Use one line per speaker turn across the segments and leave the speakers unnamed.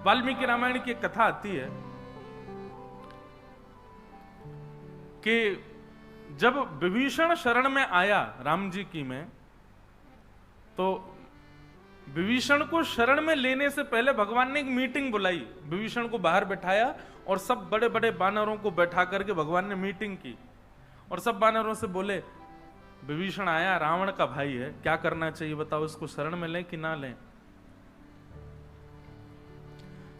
वाल्मीकि रामायण की एक कथा आती है कि जब विभीषण शरण में आया राम जी की में, तो विभीषण को शरण में लेने से पहले भगवान ने एक मीटिंग बुलाई। विभीषण को बाहर बैठाया और सब बड़े बड़े बानरों को बैठा करके भगवान ने मीटिंग की और सब बानरों से बोले, विभीषण आया, रावण का भाई है, क्या करना चाहिए बताओ, इसको शरण में लें कि ना लें।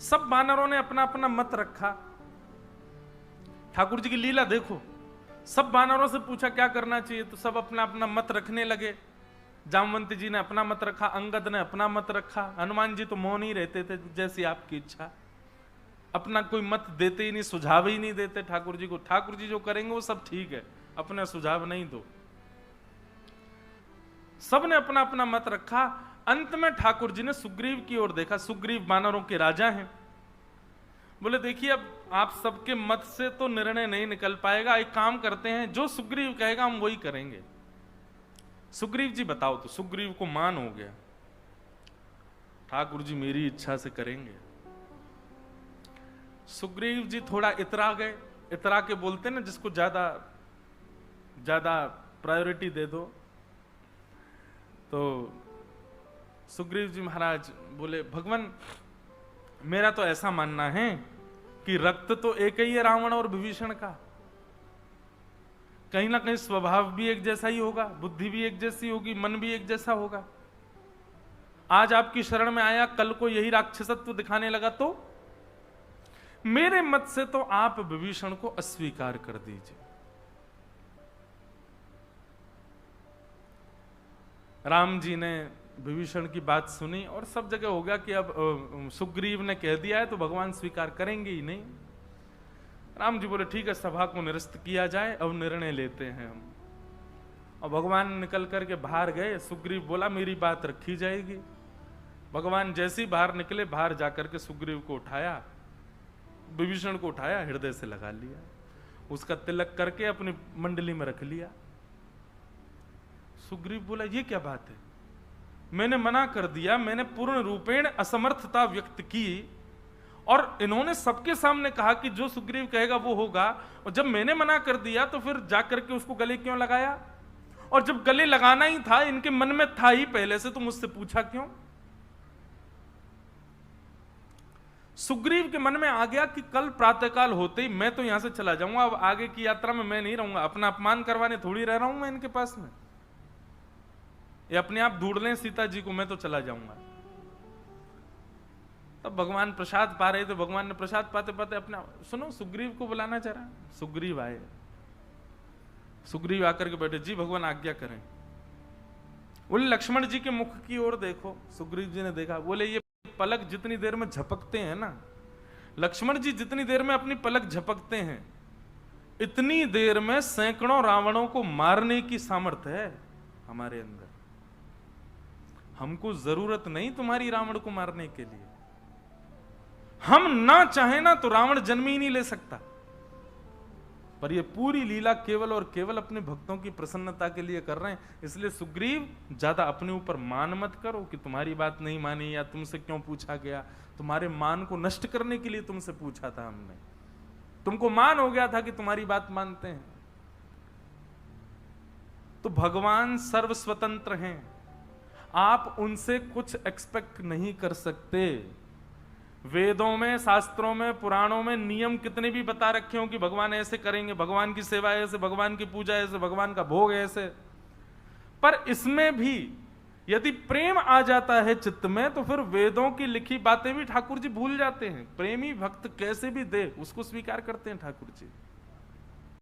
सब बानरों ने अपना अपना मत रखा। ठाकुर जी की लीला देखो, सब बानरों से पूछा क्या करना चाहिए, तो सब अपना अपना मत रखने लगे। जामवंत जी ने अपना मत रखा, अंगद ने अपना मत रखा, हनुमान जी तो मौन ही रहते थे, जैसी आपकी इच्छा, अपना कोई मत देते ही नहीं, सुझाव ही नहीं देते ठाकुर जी को। ठाकुर जी जो करेंगे वो सब ठीक है, अपना सुझाव नहीं दो। सब ने अपना अपना मत रखा। अंत में ठाकुर जी ने सुग्रीव की ओर देखा। सुग्रीव बानरों के राजा हैं। बोले देखिए, अब आप सबके मत से तो निर्णय नहीं निकल पाएगा, एक काम करते हैं, जो सुग्रीव कहेगा हम वही करेंगे। सुग्रीव जी बताओ। तो सुग्रीव को मान हो गया, ठाकुर जी मेरी इच्छा से करेंगे। सुग्रीव जी थोड़ा इतरा गए। इतरा के बोलते ना, जिसको ज्यादा ज्यादा प्रायोरिटी दे दो। तो सुग्रीव जी महाराज बोले, भगवान मेरा तो ऐसा मानना है कि रक्त तो एक ही है रावण और विभीषण का, कहीं ना कहीं स्वभाव भी एक जैसा ही होगा, बुद्धि भी एक जैसी होगी, मन भी एक जैसा होगा। आज आपकी शरण में आया, कल को यही राक्षसत्व दिखाने लगा, तो मेरे मत से तो आप विभीषण को अस्वीकार कर दीजिए। राम जी ने विभीषण की बात सुनी और सब जगह हो गया कि अब सुग्रीव ने कह दिया है तो भगवान स्वीकार करेंगे ही नहीं। राम जी बोले ठीक है, सभा को निरस्त किया जाए, अब निर्णय लेते हैं हम। और भगवान निकल करके बाहर गए। सुग्रीव बोला मेरी बात रखी जाएगी। भगवान जैसे ही बाहर निकले, बाहर जाकर के सुग्रीव को उठाया, विभीषण को उठाया, हृदय से लगा लिया, उसका तिलक करके अपनी मंडली में रख लिया। सुग्रीव बोला ये क्या बात है, मैंने मना कर दिया, मैंने पूर्ण रूपेण असमर्थता व्यक्त की और इन्होंने सबके सामने कहा कि जो सुग्रीव कहेगा वो होगा, और जब मैंने मना कर दिया तो फिर जाकर के उसको गले क्यों लगाया? और जब गले लगाना ही था, इनके मन में था ही पहले से, तो मुझसे पूछा क्यों? सुग्रीव के मन में आ गया कि कल प्रातःकाल होते ही मैं तो यहां से चला जाऊंगा, अब आगे की यात्रा में मैं नहीं रहूंगा, अपना अपमान करवाने थोड़ी रह रहा हूं मैं इनके पास में, ये अपने आप ढूंढ लें सीता जी को, मैं तो चला जाऊंगा। तब भगवान प्रसाद पा रहे थे। भगवान ने प्रसाद पाते पाते अपना, सुनो सुग्रीव को बुलाना चाह रहा। सुग्रीव आए। सुग्रीव आकर के बैठे, जी भगवान आज्ञा करें। बोले लक्ष्मण जी के मुख की ओर देखो। सुग्रीव जी ने देखा। बोले ये पलक जितनी देर में झपकते हैं ना, लक्ष्मण जी जितनी देर में अपनी पलक झपकते हैं, इतनी देर में सैकड़ों रावणों को मारने की सामर्थ्य है हमारे अंदर। हमको जरूरत नहीं तुम्हारी रावण को मारने के लिए। हम ना चाहे ना तो रावण जन्म ही नहीं ले सकता। पर ये पूरी लीला केवल और केवल अपने भक्तों की प्रसन्नता के लिए कर रहे हैं। इसलिए सुग्रीव ज्यादा अपने ऊपर मान मत करो कि तुम्हारी बात नहीं मानी या तुमसे क्यों पूछा गया। तुम्हारे मान को नष्ट करने के लिए तुमसे पूछा था हमने। तुमको मान हो गया था कि तुम्हारी बात मानते हैं। तो भगवान सर्व स्वतंत्र हैं, आप उनसे कुछ एक्सपेक्ट नहीं कर सकते। वेदों में, शास्त्रों में, पुराणों में नियम कितने भी बता रखे हो कि भगवान ऐसे करेंगे, भगवान की सेवा ऐसे, भगवान की पूजा ऐसे, भगवान का भोग ऐसे, पर इसमें भी यदि प्रेम आ जाता है चित्त में तो फिर वेदों की लिखी बातें भी ठाकुर जी भूल जाते हैं। प्रेमी भक्त कैसे भी दे उसको स्वीकार करते हैं ठाकुर जी।